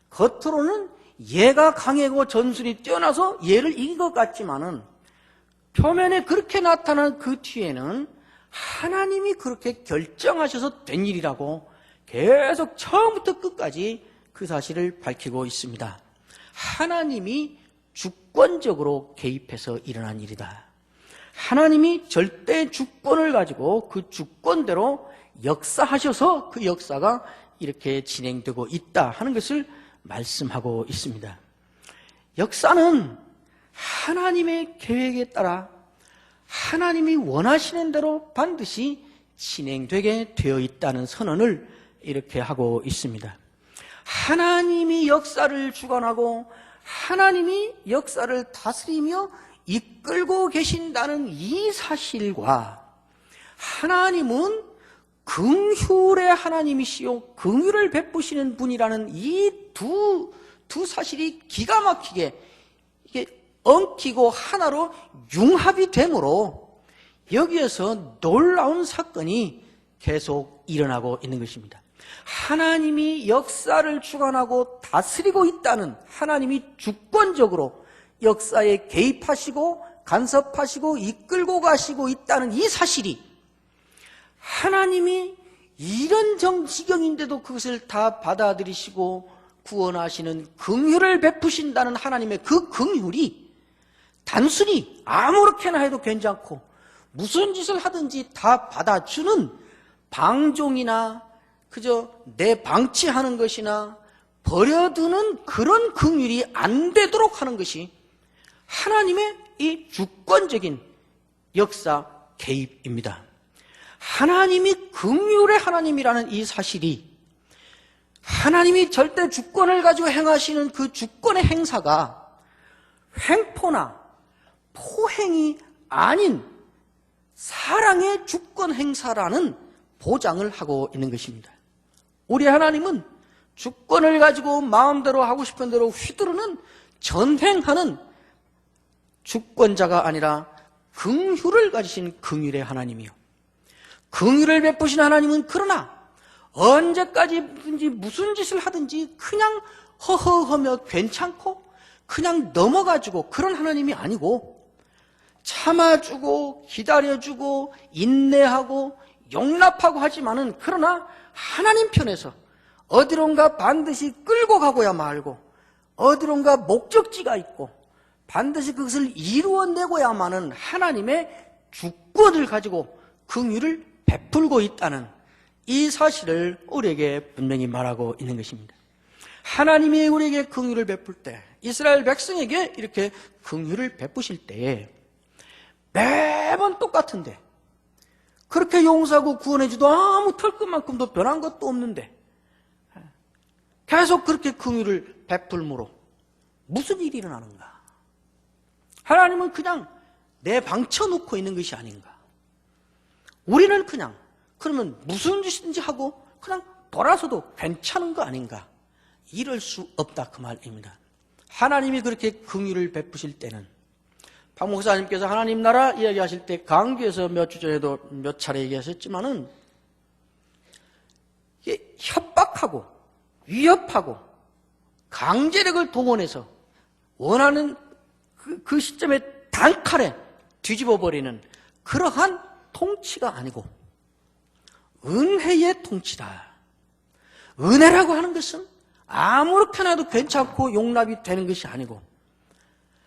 겉으로는 얘가 강하고 전술이 뛰어나서 얘를 이긴 것 같지만은, 표면에 그렇게 나타난 그 뒤에는 하나님이 그렇게 결정하셔서 된 일이라고 계속 처음부터 끝까지 그 사실을 밝히고 있습니다. 하나님이 주권적으로 개입해서 일어난 일이다. 하나님이 절대 주권을 가지고 그 주권대로 역사하셔서 그 역사가 이렇게 진행되고 있다 하는 것을 말씀하고 있습니다. 역사는 하나님의 계획에 따라 하나님이 원하시는 대로 반드시 진행되게 되어 있다는 선언을 이렇게 하고 있습니다. 하나님이 역사를 주관하고 하나님이 역사를 다스리며 이끌고 계신다는 이 사실과, 하나님은 긍휼의 하나님이시요 긍휼을 베푸시는 분이라는 이 두 사실이 기가 막히게 이게 엉키고 하나로 융합이 되므로 여기에서 놀라운 사건이 계속 일어나고 있는 것입니다. 하나님이 역사를 주관하고 다스리고 있다는, 하나님이 주권적으로 역사에 개입하시고 간섭하시고 이끌고 가시고 있다는 이 사실이, 하나님이 이런 지경인데도 그것을 다 받아들이시고 구원하시는 긍휼을 베푸신다는 하나님의 그 긍휼이 단순히 아무렇게나 해도 괜찮고 무슨 짓을 하든지 다 받아주는 방종이나 그저 내 방치하는 것이나 버려두는 그런 긍휼이 안 되도록 하는 것이 하나님의 이 주권적인 역사 개입입니다. 하나님이 긍휼의 하나님이라는 이 사실이, 하나님이 절대 주권을 가지고 행하시는 그 주권의 행사가 횡포나 포행이 아닌 사랑의 주권 행사라는 보장을 하고 있는 것입니다. 우리 하나님은 주권을 가지고 마음대로 하고 싶은 대로 휘두르는 전횡하는 주권자가 아니라 긍휼을 가지신 긍휼의 하나님이요, 긍휼을 베푸신 하나님은 그러나 언제까지든지 무슨 짓을 하든지 그냥 허허하며 괜찮고 그냥 넘어가주고 그런 하나님이 아니고, 참아주고 기다려주고 인내하고 용납하고 하지만은, 그러나 하나님 편에서 어디론가 반드시 끌고 가고야 말고 어디론가 목적지가 있고 반드시 그것을 이루어내고야만은 하나님의 주권을 가지고 긍휼을 베풀고 있다는 이 사실을 우리에게 분명히 말하고 있는 것입니다. 하나님이 우리에게 긍휼을 베풀 때, 이스라엘 백성에게 이렇게 긍휼을 베푸실 때에 매번 똑같은데, 그렇게 용서하고 구원해주도 아무 털끝만큼도 변한 것도 없는데 계속 그렇게 긍휼을 베풀므로 무슨 일이 일어나는가? 하나님은 그냥 내방쳐놓고 있는 것이 아닌가? 우리는 그냥 그러면 무슨 짓인지 하고 그냥 돌아서도 괜찮은 거 아닌가? 이럴 수 없다 그 말입니다. 하나님이 그렇게 긍휼을 베푸실 때는, 박 목사님께서 하나님 나라 이야기하실 때 강주에서 몇 주 전에도 몇 차례 얘기하셨지만은, 이게 협박하고 위협하고 강제력을 동원해서 원하는 그 시점에 단칼에 뒤집어버리는 그러한 통치가 아니고 은혜의 통치다. 은혜라고 하는 것은 아무렇게나 해도 괜찮고 용납이 되는 것이 아니고,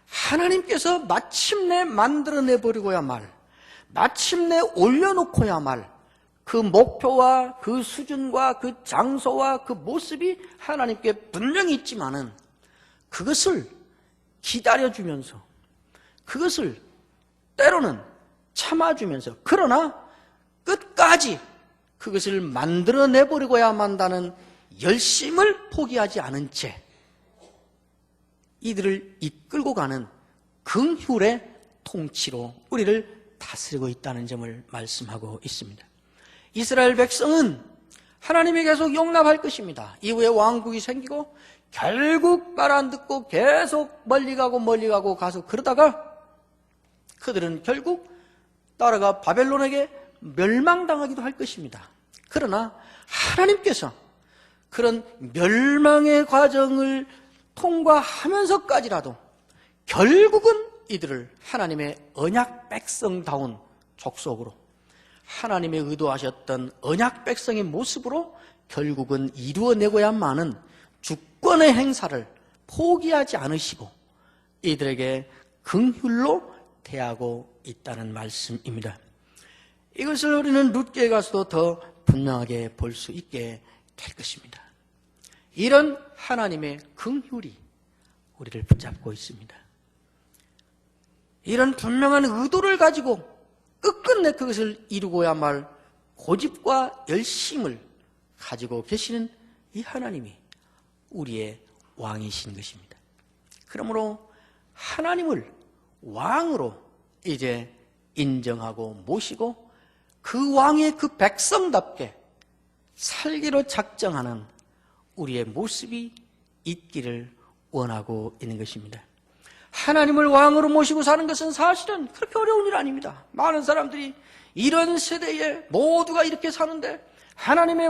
하나님께서 마침내 만들어내버리고야 말, 마침내 올려놓고야 말 그 목표와 그 수준과 그 장소와 그 모습이 하나님께 분명히 있지만은 그것을 기다려주면서 그것을 때로는 참아주면서 그러나 끝까지 그것을 만들어내버리고야 만다는 열심을 포기하지 않은 채 이들을 이끌고 가는 긍휼의 통치로 우리를 다스리고 있다는 점을 말씀하고 있습니다. 이스라엘 백성은 하나님이 계속 용납할 것입니다. 이후에 왕국이 생기고 결국 말 안 듣고 계속 멀리 가고 가서 그러다가 그들은 결국 나라가 바벨론에게 멸망당하기도 할 것입니다. 그러나 하나님께서 그런 멸망의 과정을 통과하면서까지라도 결국은 이들을 하나님의 언약 백성다운 족속으로 하나님의 의도하셨던 언약 백성의 모습으로 결국은 이루어내고야만은 주권의 행사를 포기하지 않으시고 이들에게 긍휼로 대하고 있다는 말씀입니다. 이것을 우리는 룻기에 가서도 더 분명하게 볼 수 있게 될 것입니다. 이런 하나님의 긍휼이 우리를 붙잡고 있습니다. 이런 분명한 의도를 가지고 끝끝내 그것을 이루고야 말 고집과 열심을 가지고 계시는 이 하나님이 우리의 왕이신 것입니다. 그러므로 하나님을 왕으로 이제 인정하고 모시고 그 왕의 그 백성답게 살기로 작정하는 우리의 모습이 있기를 원하고 있는 것입니다. 하나님을 왕으로 모시고 사는 것은 사실은 그렇게 어려운 일 아닙니다. 많은 사람들이 이런 세대에 모두가 이렇게 사는데 하나님을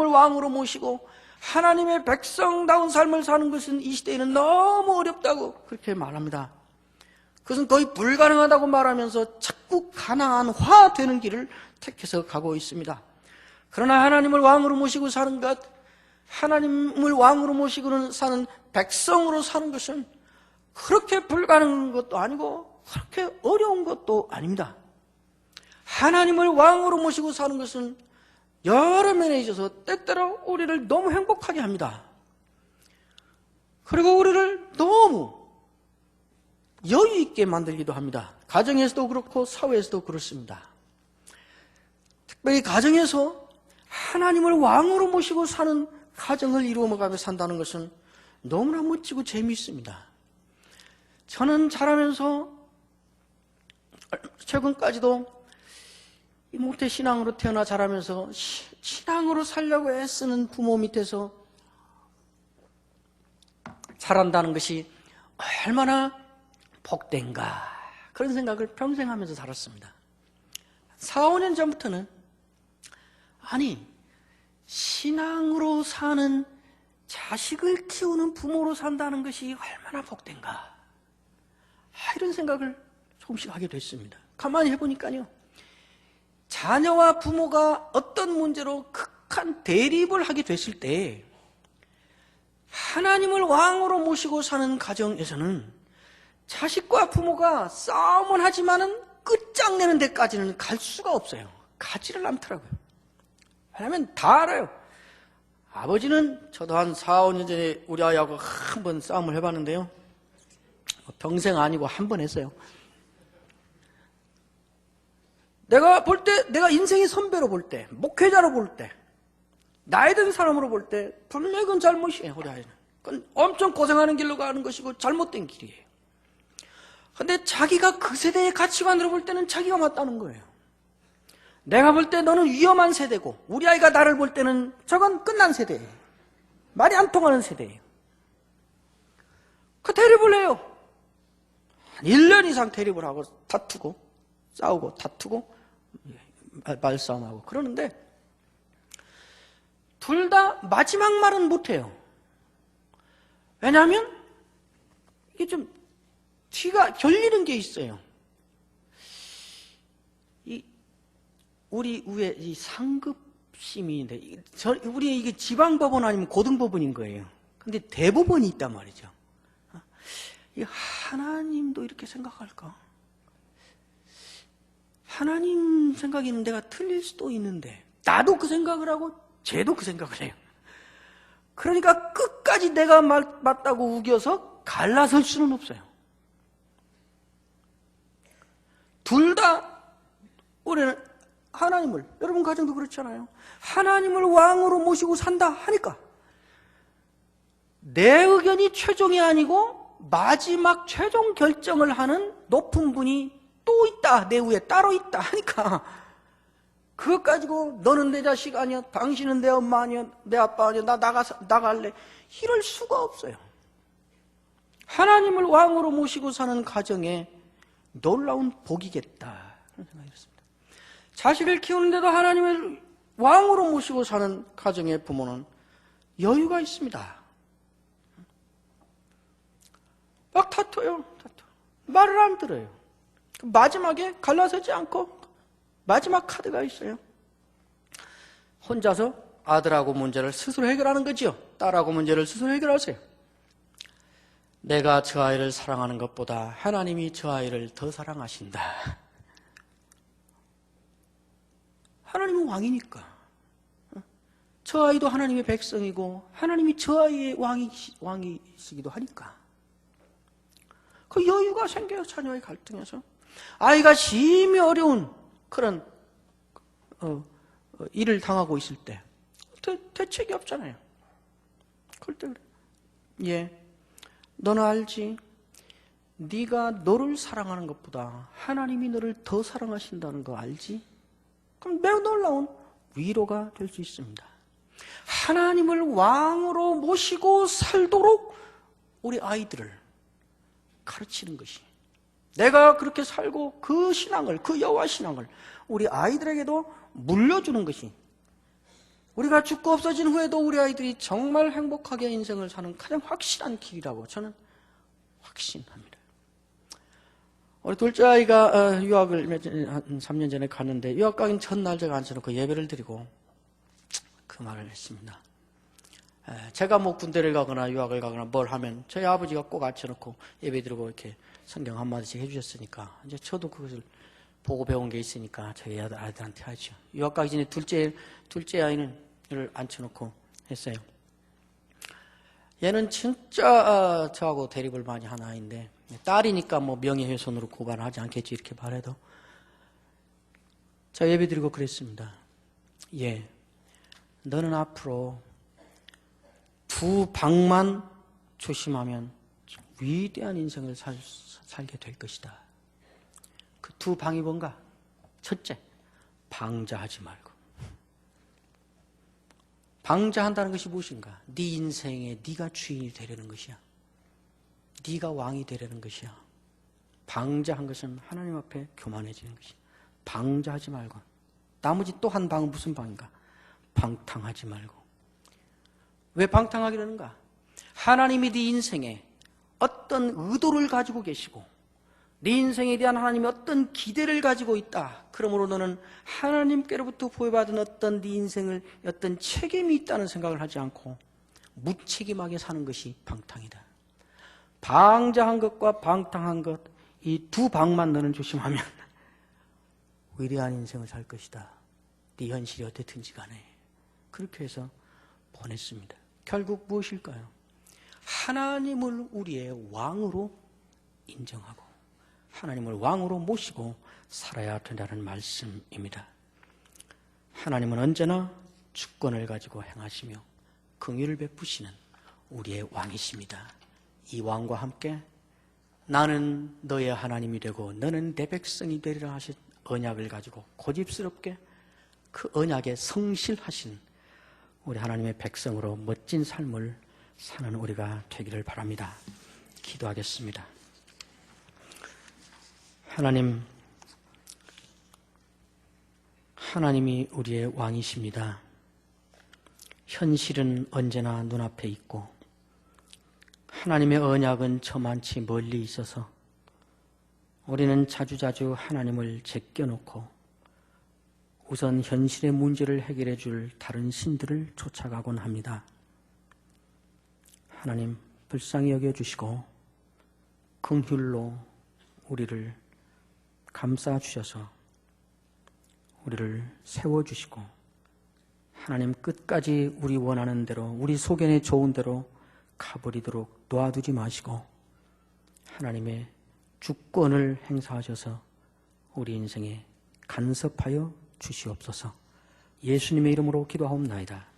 왕으로 모시고 하나님의 백성다운 삶을 사는 것은 이 시대에는 너무 어렵다고 그렇게 말합니다. 그것은 거의 불가능하다고 말하면서 자꾸 가나안화되는 길을 택해서 가고 있습니다. 그러나 하나님을 왕으로 모시고 사는 것, 하나님을 왕으로 모시고는 사는 백성으로 사는 것은 그렇게 불가능한 것도 아니고 그렇게 어려운 것도 아닙니다. 하나님을 왕으로 모시고 사는 것은 여러 면에 있어서 때때로 우리를 너무 행복하게 합니다. 그리고 우리를 너무 여유 있게 만들기도 합니다. 가정에서도 그렇고 사회에서도 그렇습니다. 특별히 가정에서 하나님을 왕으로 모시고 사는 가정을 이루어가며 산다는 것은 너무나 멋지고 재미있습니다. 저는 자라면서 최근까지도 모태신앙으로 태어나 자라면서 신앙으로 살려고 애쓰는 부모 밑에서 자란다는 것이 얼마나 복된가 그런 생각을 평생 하면서 살았습니다. 4, 5년 전부터는 아니 신앙으로 사는 자식을 키우는 부모로 산다는 것이 얼마나 복된가 이런 생각을 조금씩 하게 됐습니다. 가만히 해보니까요. 자녀와 부모가 어떤 문제로 극한 대립을 하게 됐을 때 하나님을 왕으로 모시고 사는 가정에서는 자식과 부모가 싸움은 하지만은 끝장내는 데까지는 갈 수가 없어요. 가지를 않더라고요. 왜냐하면 다 알아요. 아버지는 저도 한 4, 5년 전에 우리 아이하고 한 번 싸움을 해봤는데요. 평생 아니고 한 번 했어요. 내가 볼 때, 내가 인생의 선배로 볼 때, 목회자로 볼 때, 나이 든 사람으로 볼 때 분명히 그건 잘못이에요. 우리 아이는. 그건 엄청 고생하는 길로 가는 것이고 잘못된 길이에요. 근데 자기가 그 세대의 가치관으로 볼 때는 자기가 맞다는 거예요. 내가 볼 때 너는 위험한 세대고 우리 아이가 나를 볼 때는 저건 끝난 세대예요. 말이 안 통하는 세대예요. 그 대립을 해요. 1년 이상 대립을 하고 다투고 싸우고 다투고 말싸움하고 그러는데 둘 다 마지막 말은 못해요. 왜냐하면 이게 좀 뒤가 결리는 게 있어요. 우리 위에 이 상급심인데 우리 이게 지방법원 아니면 고등법원인 거예요. 근데 대법원이 있단 말이죠. 이 하나님도 이렇게 생각할까? 하나님 생각에는 내가 틀릴 수도 있는데 나도 그 생각을 하고 쟤도 그 생각을 해요. 그러니까 끝까지 내가 맞다고 우겨서 갈라설 수는 없어요. 둘 다 우리는 하나님을, 여러분 가정도 그렇잖아요. 하나님을 왕으로 모시고 산다 하니까 내 의견이 최종이 아니고 마지막 최종 결정을 하는 높은 분이 또 있다, 내 위에 따로 있다 하니까 그것 가지고 너는 내 자식 아니야, 당신은 내 엄마 아니야, 내 아빠 아니야, 나 나갈래, 이럴 수가 없어요. 하나님을 왕으로 모시고 사는 가정에 놀라운 복이겠다 그런 생각이 들었습니다. 자식을 키우는데도 하나님을 왕으로 모시고 사는 가정의 부모는 여유가 있습니다. 막 다퉈요. 말을 안 들어요. 마지막에 갈라서지 않고 마지막 카드가 있어요. 혼자서 아들하고 문제를 스스로 해결하는 거지요. 딸하고 문제를 스스로 해결하세요. 내가 저 아이를 사랑하는 것보다 하나님이 저 아이를 더 사랑하신다. 하나님은 왕이니까. 저 아이도 하나님의 백성이고 하나님이 저 아이의 왕이시기도 하니까. 그 여유가 생겨요. 자녀의 갈등에서. 아이가 심히 어려운 그런 일을 당하고 있을 때 대책이 없잖아요. 그럴 때 그래. 예, 너는 알지? 네가 너를 사랑하는 것보다 하나님이 너를 더 사랑하신다는 거 알지? 그럼 매우 놀라운 위로가 될 수 있습니다. 하나님을 왕으로 모시고 살도록 우리 아이들을 가르치는 것이, 내가 그렇게 살고 그 신앙을, 그 여호와 신앙을 우리 아이들에게도 물려주는 것이, 우리가 죽고 없어진 후에도 우리 아이들이 정말 행복하게 인생을 사는 가장 확실한 길이라고 저는 확신합니다. 우리 둘째 아이가 유학을 한 3년 전에 갔는데 유학 가긴 첫날 제가 앉혀놓고 예배를 드리고 그 말을 했습니다. 제가 뭐 군대를 가거나 유학을 가거나 뭘 하면 저희 아버지가 꼭 앉혀놓고 예배 드리고 이렇게 성경 한마디씩 해주셨으니까 이제 저도 그것을 보고 배운 게 있으니까 저희 아들한테 하죠. 유학 가기 전에 둘째 아이는 앉혀놓고 했어요. 얘는 진짜 저하고 대립을 많이 한 아이인데, 딸이니까 뭐 명예훼손으로 고발하지 않겠지 이렇게 말해도 저 예배 드리고 그랬습니다. 예, 너는 앞으로 두 방만 조심하면 위대한 인생을 살게 될 것이다. 그 두 방이 뭔가? 첫째, 방자하지 말고. 방자한다는 것이 무엇인가? 네 인생에 네가 주인이 되려는 것이야. 네가 왕이 되려는 것이야. 방자한 것은 하나님 앞에 교만해지는 것이야. 방자하지 말고. 나머지 또 한 방은 무슨 방인가? 방탕하지 말고. 왜 방탕하기라는가? 하나님이 네 인생에 어떤 의도를 가지고 계시고 네 인생에 대한 하나님이 어떤 기대를 가지고 있다. 그러므로 너는 하나님께로부터 부여받은 어떤 네 인생을 어떤 책임이 있다는 생각을 하지 않고 무책임하게 사는 것이 방탕이다. 방자한 것과 방탕한 것, 이 두 방만 너는 조심하면 위대한 인생을 살 것이다. 네 현실이 어떻든지 간에. 그렇게 해서 보냈습니다. 결국 무엇일까요? 하나님을 우리의 왕으로 인정하고 하나님을 왕으로 모시고 살아야 된다는 말씀입니다. 하나님은 언제나 주권을 가지고 행하시며 긍휼을 베푸시는 우리의 왕이십니다. 이 왕과 함께 나는 너의 하나님이 되고 너는 내 백성이 되리라 하신 언약을 가지고 고집스럽게 그 언약에 성실하신 우리 하나님의 백성으로 멋진 삶을 사는 우리가 되기를 바랍니다. 기도하겠습니다. 하나님이 우리의 왕이십니다. 현실은 언제나 눈앞에 있고 하나님의 언약은 저만치 멀리 있어서 우리는 자주자주 하나님을 제껴놓고 우선 현실의 문제를 해결해 줄 다른 신들을 쫓아가곤 합니다. 하나님 불쌍히 여겨주시고 긍휼로 우리를 감싸주셔서 우리를 세워주시고 하나님 끝까지 우리 원하는 대로 우리 소견에 좋은 대로 가버리도록 놔두지 마시고 하나님의 주권을 행사하셔서 우리 인생에 간섭하여 주시옵소서. 예수님의 이름으로 기도하옵나이다.